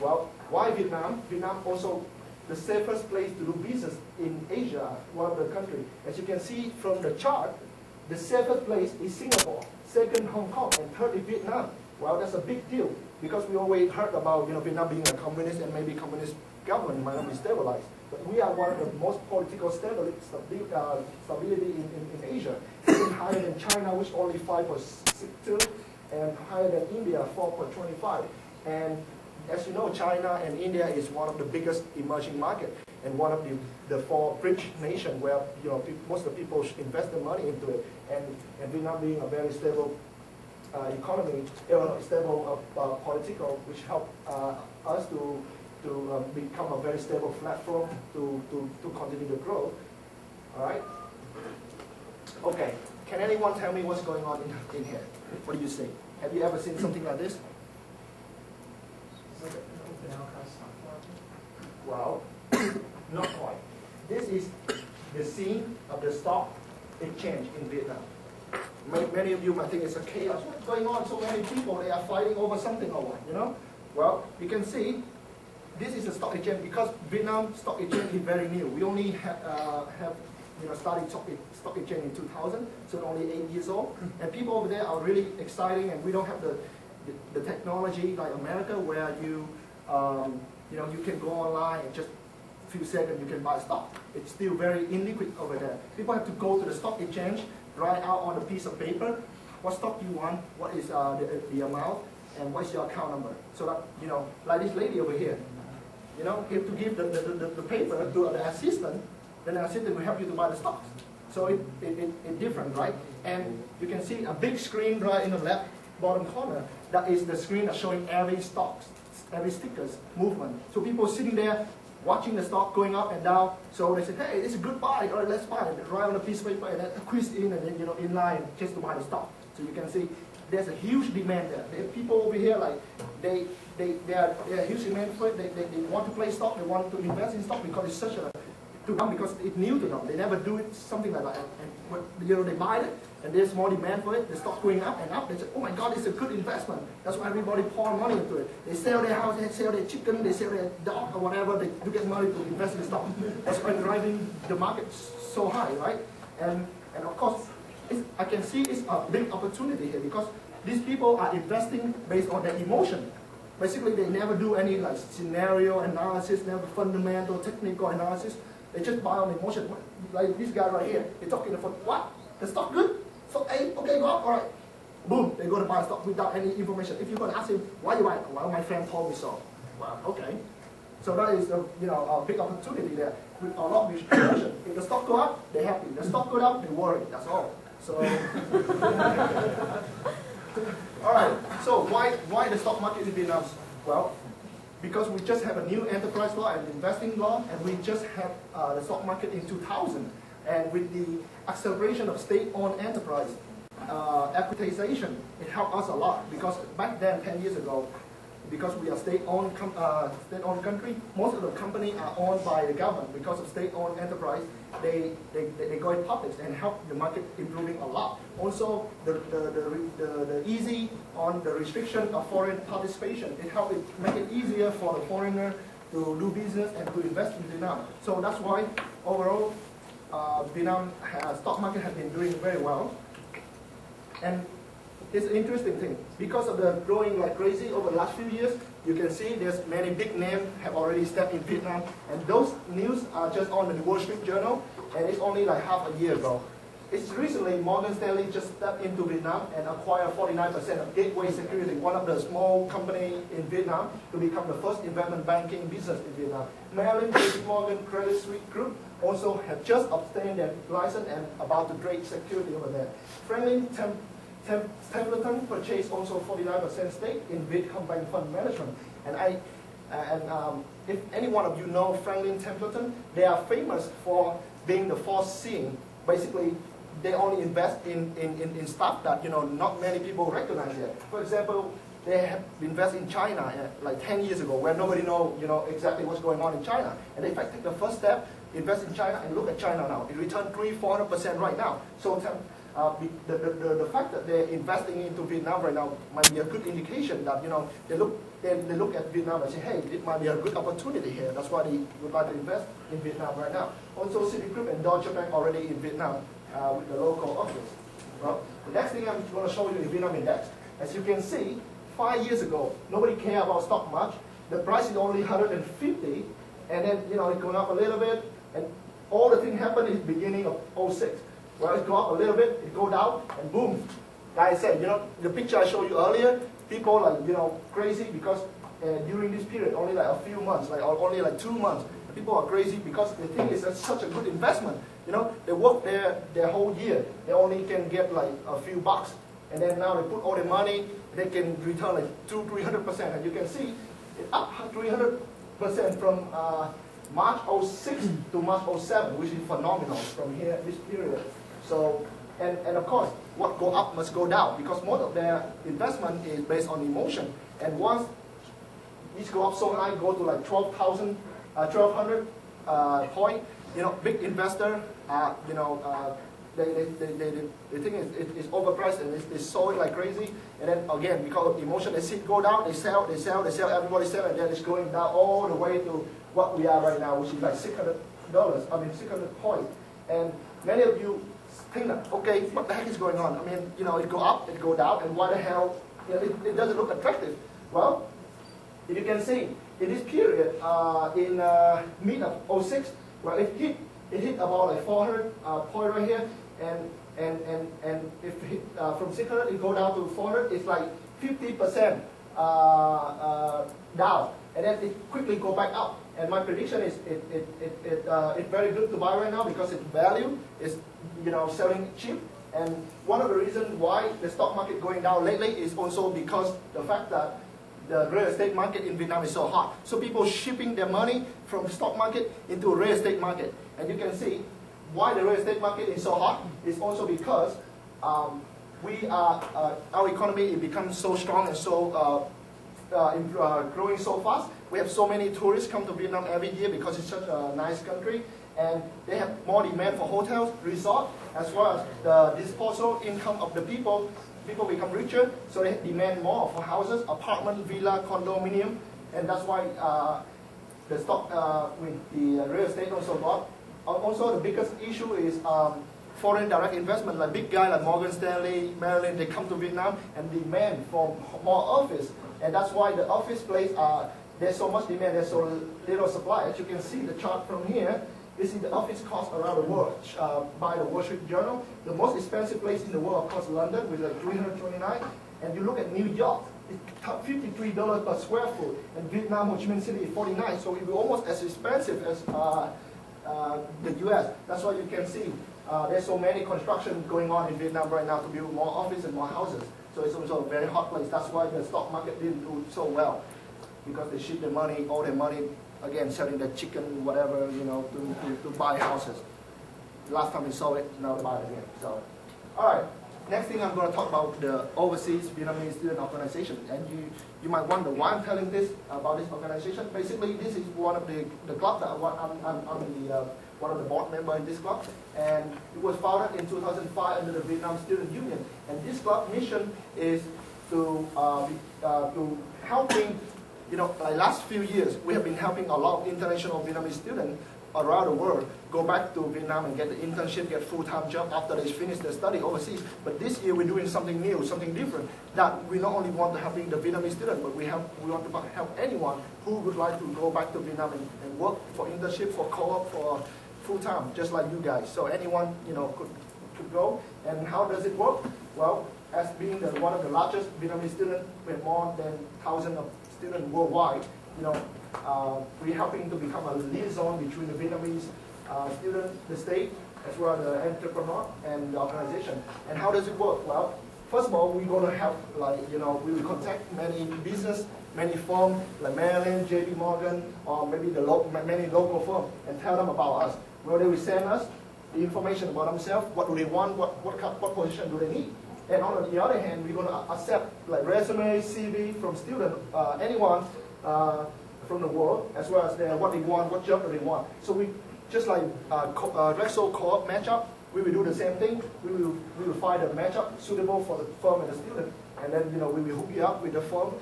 Well, why Vietnam? Vietnam also the safest place to do business in Asia, one of the countries. As you can see from the chart, the safest place is Singapore, second Hong Kong, and third is Vietnam. Well, that's a big deal because we always heard about Vietnam being a communist and maybe communist government might not be stabilized. But we are one of the most political stability in Asia. Even higher than China, which only 5.62, and higher than India, 4.25. And as you know, China and India is one of the biggest emerging markets and one of the four rich nations where most of the people invest their money into it. And Vietnam being a very stable economy, stable political, which help us to become a very stable platform to continue to grow. All right. Okay. Can anyone tell me what's going on in here? What do you say? Have you ever seen something like this? Well, not quite. This is the scene of the stock exchange in Vietnam. Many of you might think it's a chaos. What's going on? So many people, they are fighting over something or what, Well, you can see this is a stock exchange because Vietnam stock exchange is very new. We only have started stock exchange in 2000, so only 8 years old. And people over there are really exciting, and we don't have the technology like America where you can go online and just a few seconds you can buy stock. It's still very illiquid over there. People have to go to the stock exchange, write out on a piece of paper what stock you want, what is the amount, and what's your account number. So that, like this lady over here, you have to give the paper to the assistant, then the assistant will help you to buy the stocks. So it's different, right? And you can see a big screen right in the left bottom corner. That is the screen that's showing every stocks, every stickers movement. So people sitting there watching the stock going up and down. So they say, hey, it's a good buy. All right, let's buy it. Write on a piece of paper and then quiz in and then in line just to buy the stock. So you can see there's a huge demand there. There are people over here like they are huge demand for it. They want to play stock. They want to invest in stock because it's such a because it's new to them. They never do it something like that. And they buy it, and there's more demand for it. The stock going up and up. They say, oh my God, it's a good investment. That's why everybody pour money into it. They sell their house, they sell their chicken, they sell their dog or whatever. They do get money to invest in stock. That's why driving the market so high, right? And of course, I can see it's a big opportunity here because these people are investing based on their emotion. Basically, they never do any like scenario analysis, never fundamental, technical analysis. They just buy on emotion. Like this guy right here, he's talking about what? The stock good? So hey, okay, go up, all right. Boom, they go to buy stock without any information. If you're going to ask him, why you buy it? Well, my friend told me so. Well, okay. So that is a big opportunity there with a lot of information. If the stock go up, they're happy. The stock go down, they worry. That's all. So, all right. So why the stock market in Vietnam? Well, because we just have a new enterprise law and investing law, and we just had the stock market in 2000. And with the acceleration of state-owned enterprise, equitization, it helped us a lot. Because back then, 10 years ago, because we are state-owned country, most of the companies are owned by the government. Because of state-owned enterprise, they go in public and help the market improving a lot. Also, the easy on the restriction of foreign participation, it helped make it easier for the foreigner to do business and to invest in Vietnam. So that's why overall, Vietnam stock market has been doing very well. And it's an interesting thing. Because of the growing like crazy over the last few years, you can see there's many big names have already stepped in Vietnam. And those news are just on the Wall Street Journal, and it's only like half a year ago. It's recently Morgan Stanley just stepped into Vietnam and acquired 49% of Gateway Security, one of the small companies in Vietnam, to become the first investment banking business in Vietnam. Merrill Lynch, JP Morgan, Credit Suisse Group also have just obtained their license and about to trade security over there. Franklin Templeton purchased also 49% stake in Vietcombank Fund Management. And if any one of you know Franklin Templeton, they are famous for being the force seeing. Basically, they only invest in stuff that not many people recognize yet. For example, they have invested in China like 10 years ago, where nobody knows exactly what's going on in China. And they in fact take the first step, invest in China, and look at China now. It returned 300-400% right now. So The fact that they're investing into Vietnam right now might be a good indication that they look at Vietnam and say, hey, it might be a good opportunity here. That's why they would like to invest in Vietnam right now. Also, Citigroup and Deutsche Bank already in Vietnam with the local office. Well, the next thing I'm going to show you is Vietnam Index. As you can see, 5 years ago, nobody cared about stock much. The price is only 150, and then it going up a little bit, and all the thing happened in the beginning of 06. Well, it go up a little bit, it go down, and boom. Like I said, the picture I showed you earlier, people crazy because during this period, only like a few months, only like 2 months, people are crazy because they think it's such a good investment. They work their whole year, they only can get like a few bucks, and then now they put all their money, they can return like 200-300%, and you can see it up 300% from March 06 to March 07, which is phenomenal from here, this period. So, and of course, what go up must go down because most of their investment is based on emotion. And once these go up so high, go to like 1,200 point, big investor, they think it's overpriced and they sold it like crazy. And then again, because of emotion, they see it go down, they sell, everybody sell, and then it's going down all the way to what we are right now, which is like $600, 600 points. And many of you think that, okay, what the heck is going on? I mean, it go up, it go down, and why the hell, it doesn't look attractive. Well, if you can see, in this period, in mid of 06, well, it hit about like 400 point right here, and if it hit, from 600 it go down to 400, it's like 50% down, and then it quickly go back up. And my prediction is it's very good to buy right now because its value is selling cheap. And one of the reasons why the stock market going down lately is also because the fact that the real estate market in Vietnam is so hot. So people shipping their money from the stock market into a real estate market. And you can see why the real estate market is so hot is also because our economy becomes so strong and so growing so fast. We have so many tourists come to Vietnam every year because it's such a nice country, and they have more demand for hotels, resorts, as well as the disposable income of the people. People become richer, so they demand more for houses, apartment, villa, condominium, and that's why the stock with the real estate also go up. Also, the biggest issue is foreign direct investment, like big guys like Morgan Stanley, Merrill Lynch, they come to Vietnam and demand for more office, and that's why the office place there's so much demand, there's so little supply. As you can see the chart from here, this is the office cost around the world by the Wall Street Journal. The most expensive place in the world, of course, London, with like 329. And you look at New York, it's $53 per square foot. And Vietnam, Ho Chi Minh City is 49. So it's almost as expensive as the US. That's why you can see there's so many construction going on in Vietnam right now to build more offices and more houses. So it's also a very hot place. That's why the stock market didn't do so well, because they ship their money, all their money, again, selling the chicken, whatever, to buy houses. Last time we sold it, now they buy it again. So, all right. Next thing I'm going to talk about the Overseas Vietnamese Student Organization. And you might wonder why I'm telling this about this organization. Basically, this is one of the club that I'm one of the board members in this club. And it was founded in 2005 under the Vietnam Student Union. And this club mission is to helping, like last few years, we have been helping a lot of international Vietnamese students around the world go back to Vietnam and get the internship, get full-time job after they finish their study overseas. But this year we're doing something new, something different, that we not only want to help the Vietnamese student, but we want to help anyone who would like to go back to Vietnam and work for internship, for co-op, for full-time, just like you guys. So anyone could go. And how does it work? Well, as being one of the largest Vietnamese students with more than 1,000 of students worldwide, we're helping to become a liaison between the Vietnamese student, the state, as well as the entrepreneur and the organization. And how does it work? Well, first of all, we're going to help, we will contact many business, many firms, like Merrill Lynch, JP Morgan, or maybe many local firms, and tell them about us. Well, they will send us the information about themselves, what do they want, what position do they need. And on the other hand, we're going to accept like resume, CV from student, anyone from the world, as well as what they want, what job do they want. So we just like Rexel Co-op matchup, we will do the same thing. We will find a matchup suitable for the firm and the student. And then, we will hook you up with the firm